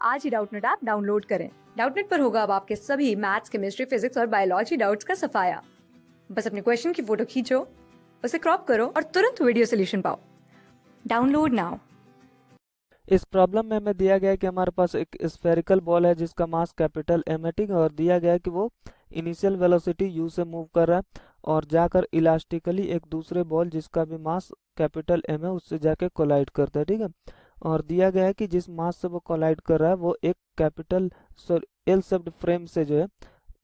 आज ही Doubtnut app download करें। Doubtnut पर होगा अब आपके सभी मैथ्स, केमिस्ट्री, फिजिक्स और बायोलॉजी डाउट्स का सफाया। बस अपने क्वेश्चन की फोटो खींचो, उसे क्रॉप करो और तुरंत वीडियो सोल्यूशन पाओ। Download now. इस प्रॉब्लम में हमें दिया गया है कि हमारे पास एक स्फेरिकल बॉल है जिसका मास कैपिटल एम है, ठीक है, और दिया गया है कि वो इनिशियल वेलोसिटी यू से मूव कर रहा है और जाकर इलास्टिकली एक दूसरे बॉल जिसका भी मास कैपिटल एम है उससे जाके कोलाइड करता है, ठीक है। और दिया गया है कि जिस मास से वो कोलाइड कर रहा है वो एक कैपिटल एल शेप्ड फ्रेम से जो है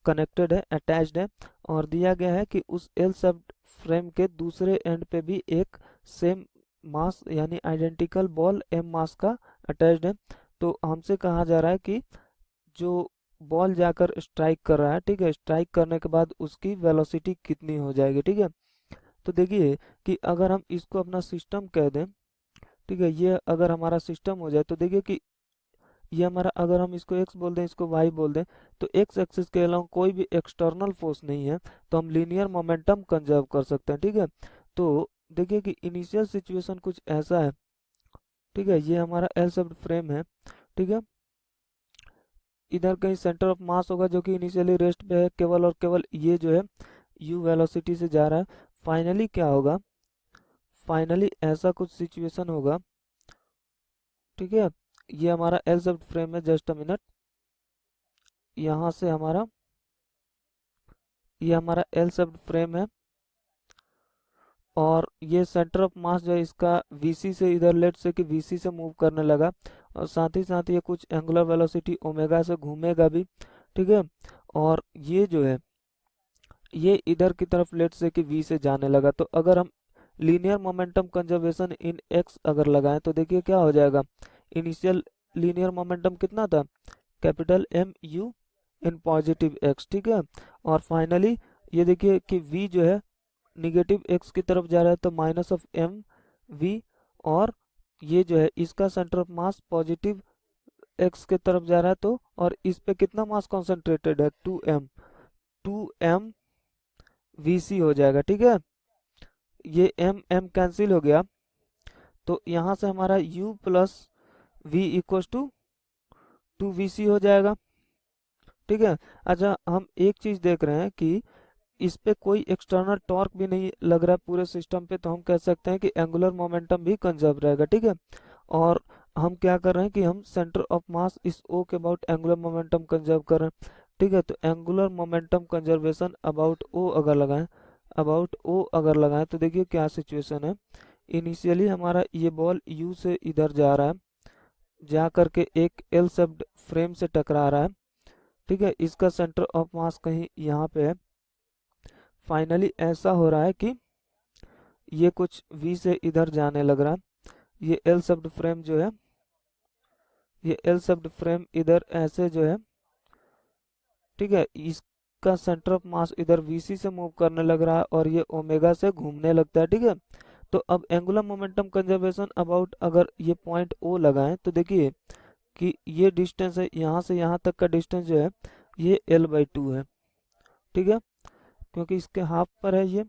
कनेक्टेड है, अटैच्ड है। और दिया गया है कि उस एल शेप्ड फ्रेम के दूसरे एंड पे भी एक सेम मास यानी आइडेंटिकल बॉल एम मास का अटैच्ड है। तो हमसे कहा जा रहा है कि जो बॉल जाकर स्ट्राइक कर रहा है, ठीक है, स्ट्राइक करने के बाद उसकी वेलोसिटी कितनी हो जाएगी, ठीक है। तो देखिए कि अगर हम इसको अपना सिस्टम कह दें, ठीक है, ये अगर हमारा सिस्टम हो जाए तो देखिए कि ये हमारा, अगर हम इसको x बोल दें, इसको y बोल दें, तो x एक्सिस के अलावा कोई भी एक्सटर्नल फोर्स नहीं है, तो हम लीनियर मोमेंटम कंजर्व कर सकते हैं, ठीक है। तो देखिए कि इनिशियल सिचुएशन कुछ ऐसा है, ठीक है, ये हमारा एल शेप्ड फ्रेम है, ठीक है। इधर कहीं सेंटर ऑफ मास होगा जो कि इनिशियली रेस्ट पे है, केवल और केवल ये जो है u वेलोसिटी से जा रहा है। फाइनली क्या होगा, फाइनली ऐसा कुछ सिचुएशन होगा, ठीक है। ये हमारा एल शेप्ड फ्रेम है, जस्ट अ मिनट, यहाँ से हमारा, ये हमारा एल शेप्ड फ्रेम है और ये सेंटर ऑफ मास जो है इसका VC से, इधर लेट से कि VC से मूव करने लगा और साथ ही साथ ये कुछ एंगुलर वेलोसिटी ओमेगा से घूमेगा भी, ठीक है। और ये जो है ये इधर की तरफ लेट से कि V से जाने लगा। तो अगर हम linear momentum conservation in x अगर लगाएं तो देखिए क्या हो जाएगा। इनिशियल लीनियर मोमेंटम कितना था, capital M U in positive x, ठीक है। और फाइनली ये देखिए कि v जो है निगेटिव x की तरफ जा रहा है तो माइनस ऑफ एम वी, और ये जो है इसका centre of mass positive x की तरफ जा रहा है तो, और इस पे कितना मास कॉन्सेंट्रेटेड है, 2m VC हो जाएगा, ठीक है। ये m कैंसिल हो गया तो यहाँ से हमारा u plus v equal to 2VC हो जाएगा, ठीक है। अच्छा, हम एक चीज देख रहे हैं कि इस पे कोई एक्सटर्नल टॉर्क भी नहीं लग रहा है पूरे सिस्टम पे, तो हम कह सकते हैं कि एंगुलर मोमेंटम भी कंजर्व रहेगा, ठीक है। और हम क्या कर रहे हैं कि हम सेंटर ऑफ मास इस O के अबाउट एंगुलर मोमेंटम कंजर्व कर रहे हैं, ठीक है। तो angular momentum conservation about O अगर लगाएं, अबाउट O अगर लगाएं तो देखिए क्या सिचुएशन है। इनिशियली हमारा ये बॉल U से इधर जा रहा है, जा करके एक एल शेप्ड फ्रेम से टकरा रहा है, ठीक है। इसका सेंटर ऑफ मास कहीं यहाँ पे है। फाइनली ऐसा हो रहा है कि ये कुछ V से इधर जाने लग रहा है। ये एल शेप्ड फ्रेम जो है, ये एल शेप्ड फ्रेम इधर ऐसे जो है, ठीक है, इसका सेंटर ऑफ मास इधर VC से मूव करने लग रहा है और ये ओमेगा से घूमने लगता है, ठीक है। तो अब एंगुलर मोमेंटम कंजर्वेशन अबाउट अगर ये पॉइंट O लगाएं तो देखिए कि ये डिस्टेंस है, यहाँ से यहाँ तक का डिस्टेंस जो है ये L/2 है, ठीक है, क्योंकि इसके हाफ पर है ये,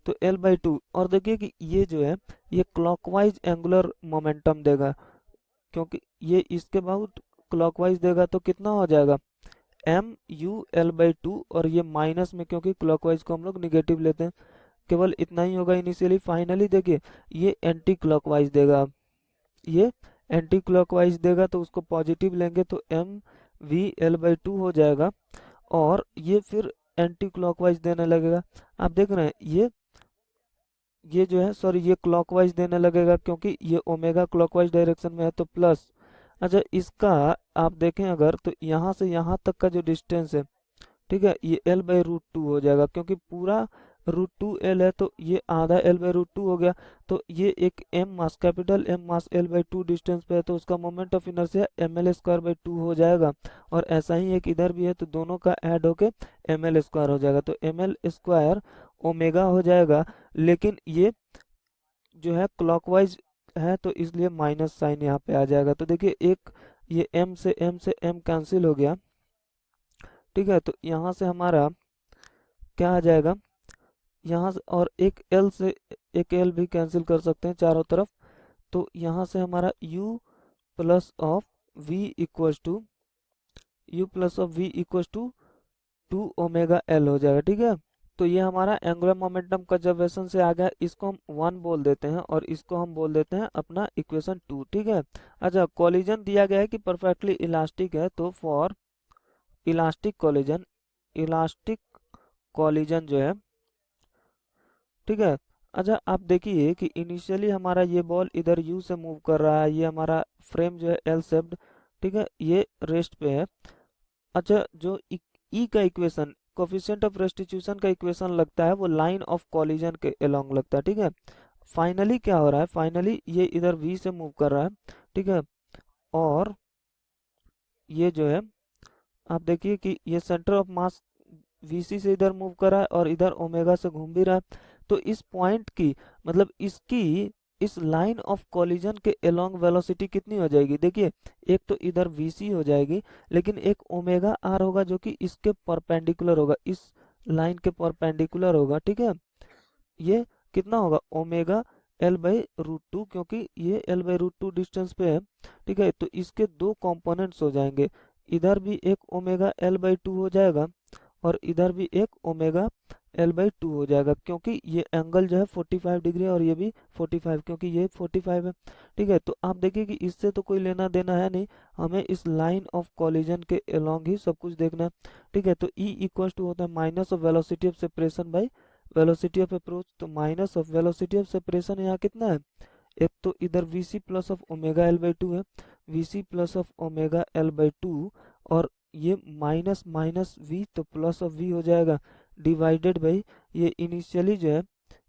तो L/2। और देखिए कि ये जो है ये क्लॉकवाइज एंगुलर मोमेंटम देगा, क्योंकि ये इसके बहुत क्लॉकवाइज देगा तो कितना हो जाएगा, MU L/2, और ये माइनस में क्योंकि क्लॉकवाइज को हम लोग निगेटिव लेते हैं, केवल इतना ही होगा इनिशियली। फाइनली देखिए ये एंटी क्लॉकवाइज देगा, ये एंटी क्लॉकवाइज देगा तो उसको पॉजिटिव लेंगे तो MV L/2 हो जाएगा, और ये फिर एंटी क्लॉकवाइज देने लगेगा। आप देख रहे हैं ये जो है, सॉरी, ये क्लॉकवाइज देने लगेगा क्योंकि ये ओमेगा क्लॉकवाइज डायरेक्शन में है तो प्लस। अच्छा, इसका आप देखें अगर तो यहाँ से यहाँ तक का जो डिस्टेंस है, ठीक है, ये L/√2 हो जाएगा क्योंकि पूरा √2L है तो ये आधा L/√2 हो गया। तो ये एक m मास, कैपिटल M मास L/2 डिस्टेंस पे है तो उसका मोमेंट ऑफ इनर्शिया mL² 2 हो जाएगा। और ऐसा ही एक इधर भी है तो दोनों का ऐड होके mL² हो जाएगा, तो mL² ओमेगा हो जाएगा। लेकिन ये जो है क्लॉकवाइज है तो इसलिए माइनस साइन यहाँ पे आ जाएगा। तो देखिए एक ये m से m कैंसिल हो गया, ठीक है। तो यहाँ से हमारा क्या आ जाएगा, यहाँ से और एक L से एक L भी कैंसिल कर सकते हैं चारों तरफ, तो यहाँ से हमारा U plus of v equals to u plus of v equals to 2 omega L हो जाएगा, ठीक है। तो ये हमारा एंगुलर मोमेंटम कंजर्वेशन से आ गया, इसको हम 1 बोल देते हैं और इसको हम बोल देते हैं अपना इक्वेशन 2, ठीक है। अच्छा, कॉलिजन दिया गया है कि परफेक्टली इलास्टिक है, तो फॉर इलास्टिक कॉलिजन जो है, ठीक है। अच्छा, आप देखिए कि इनिशियली हमारा ये बॉल इधर यू से मूव कर रहा है, ये हमारा फ्रेम जो है एल शेप्ड, ठीक है, ये रेस्ट पे है। अच्छा, जो ई का इक्वेशन, कोफिशिएंट ऑफ रेस्टिट्यूशन का इक्वेशन लगता है वो लाइन ऑफ कॉलिजन के अलोंग लगता है, ठीक है। फाइनली क्या हो रहा है, फाइनली ये इधर वी से मूव कर रहा है, ठीक है। और ये जो है आप देखिए कि ये सेंटर ऑफ मास वीसी से इधर मूव कर रहा है और इधर ओमेगा से घूम भी रहा है। तो इस पॉइंट की मतलब इसकी इस लाइन ऑफ कॉलिजन के अलोंग वेलोसिटी कितनी हो जाएगी, देखिए एक तो इधर वीसी हो जाएगी, लेकिन एक ओमेगा आर होगा जो कि इसके परपेंडिकुलर होगा, इस लाइन के परपेंडिकुलर होगा, ठीक है। ये कितना होगा, omega L by root two, क्योंकि ये L by root two distance पे है, ठीक है। तो इसके दो कंपोनेंट्स हो जाएंगे, इधर भी एक ओमेगा एल बाई टू हो जाएगा और इधर भी एक ओमेगा एल बाई टू हो जाएगा, क्योंकि ये एंगल जो है 45 डिग्री और ये भी 45, क्योंकि ये 45 है, ठीक है। तो आप देखिए कि इससे तो कोई लेना देना है नहीं, हमें इस लाइन ऑफ कॉलिजन के अलोंग ही सब कुछ देखना है, ठीक है। तो ई इक्वल टू होता है minus of velocity of separation by velocity of approach. तो minus of velocity of separation यहाँ कितना है, एक तो इधर V C plus of omega L by two है, V C plus of omega L by two, और ये माइनस माइनस वी तो प्लस ऑफ वी हो जाएगा, डिवाइडेड बाई ये इनिशियली जो है,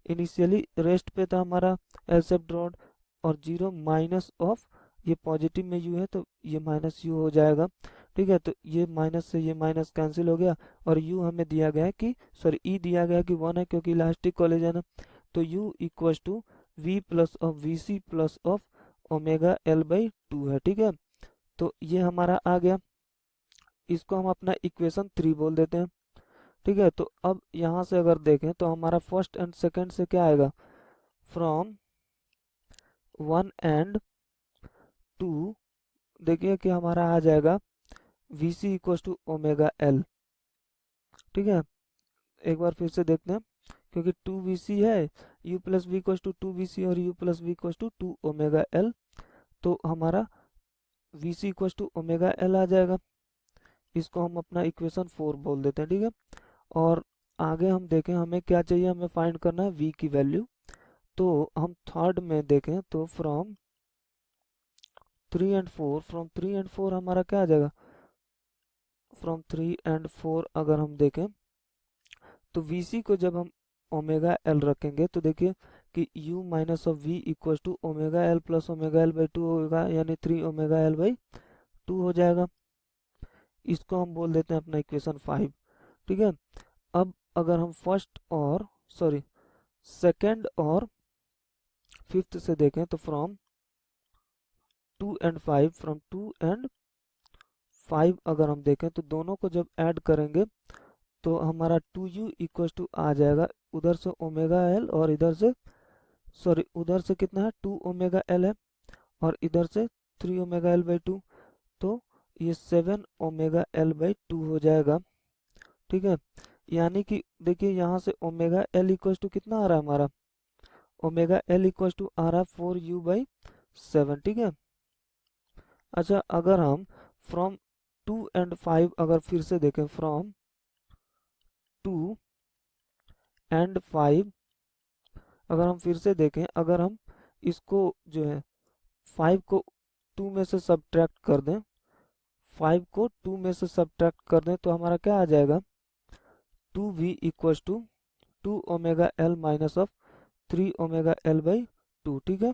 इनिशियली रेस्ट पे था हमारा एल शेप्ड रॉड, और जीरो माइनस ऑफ ये पॉजिटिव में यू है तो ये माइनस यू हो जाएगा, ठीक है। तो ये माइनस से ये माइनस कैंसिल हो गया, और यू हमें दिया गया है कि सॉरी ई दिया गया है कि 1 है, क्योंकि इलास्टिक कॉलिजन है। तो U equals to V plus of V C plus of omega L by two है, ठीक है। तो ये हमारा आ गया, इसको हम अपना इक्वेशन 3 बोल देते हैं, ठीक है। तो अब यहाँ से अगर देखें तो हमारा फर्स्ट एंड सेकंड से क्या आएगा, फ्रॉम 1 एंड 2, देखिए कि हमारा आ जाएगा V C equal to omega L, ठीक है। एक बार फिर से देखते हैं, क्योंकि 2vc है, u plus v equal to 2vc और u plus v equal to 2 omega L, तो हमारा vc equal to omega L आ जाएगा, इसको हम अपना इक्वेशन 4 बोल देते हैं, ठीक है। और आगे हम देखें हमें क्या चाहिए, हमें फाइंड करना है v की वैल्यू। तो हम थर्ड में देखें तो फ्रॉम 3 एंड 4, फ्रॉम 3 एंड 4 हमारा क्या आ जाएगा, फ्रॉम 3 एंड 4 अगर हम देखें तो vc को जब हम ओमेगा एल रखेंगे तो देखिए कि u minus of v equal to omega L plus omega L by two होगा, यानी 3 ओमेगा एल बाई टू हो जाएगा, इसको हम बोल देते हैं अपना इक्वेशन 5, ठीक है। अब अगर हम फर्स्ट और सॉरी सेकंड और फिफ्थ से देखें तो फ्रॉम 2 एंड 5, फ्रॉम 2 एंड 5 अगर हम देखें तो दोनों को जब ऐड करेंगे तो हमारा 2u इक्वल टू आ जाएगा, उधर से ओमेगा एल और इधर से सॉरी उधर से कितना है 2 ओमेगा एल है और इधर से 3 ओमेगा एल बाई टू, तो ये 7 ओमेगा एल बाई टू हो जाएगा, ठीक है। यानी कि देखिए यहाँ से ओमेगा एल इक्वल टू कितना आ रहा है हमारा, ओमेगा एल इक्वल टू आ रहा है 4u बाई 7, ठीक है। अच्छा, अगर हम फ्रॉम 2 एंड 5 अगर फिर से देखें, फ्रॉम 2 एंड 5 अगर हम फिर से देखें, अगर हम इसको जो है 5 को 2 में से सब्ट्रैक्ट कर दें, 5 को 2 में से सब्ट्रैक्ट कर दें तो हमारा क्या आ जाएगा, 2v equal to 2 omega L minus of 3 omega L by two, ठीक है।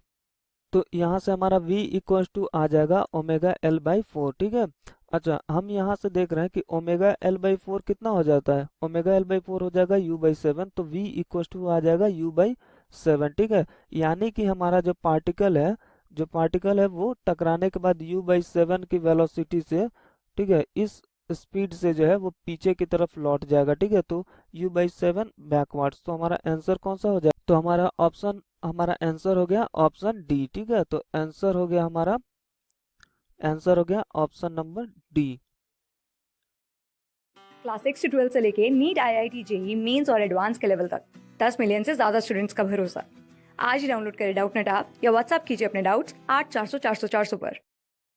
तो यहाँ से हमारा v इक्वल टू आ जाएगा ओमेगा एल बाई फोर, ठीक है। अच्छा, हम यहाँ से देख रहे हैं कि ओमेगा एल बाई फोर कितना हो जाता है, ओमेगा एल बाई फोर हो जाएगा u बाई सेवन, तो v इक्वल टू आ जाएगा u बाई सेवन, ठीक है। यानी कि हमारा जो पार्टिकल है वो टकराने के बाद u बाई सेवन की वेलोसिटी से, ठीक है, इस स्पीड से जो है वो पीछे की तरफ लौट जाएगा, ठीक है। तो u बाई सेवन बैकवर्ड्स, तो हमारा आंसर कौन सा हो जाएगा, तो हमारा आंसर हो गया ऑप्शन डी, ठीक है। तो आंसर हो गया हमारा आंसर हो गया ऑप्शन नंबर डी। क्लास 6 से 12 से लेके नीट, IIT, जेई मेंस और एडवांस के लेवल तक 10 मिलियन से ज्यादा स्टूडेंट्स का भरोसा। आज ही डाउनलोड करें डाउटनेट ऐप या व्हाट्सएप कीजिए अपने डाउट्स 8400 400 400 पर।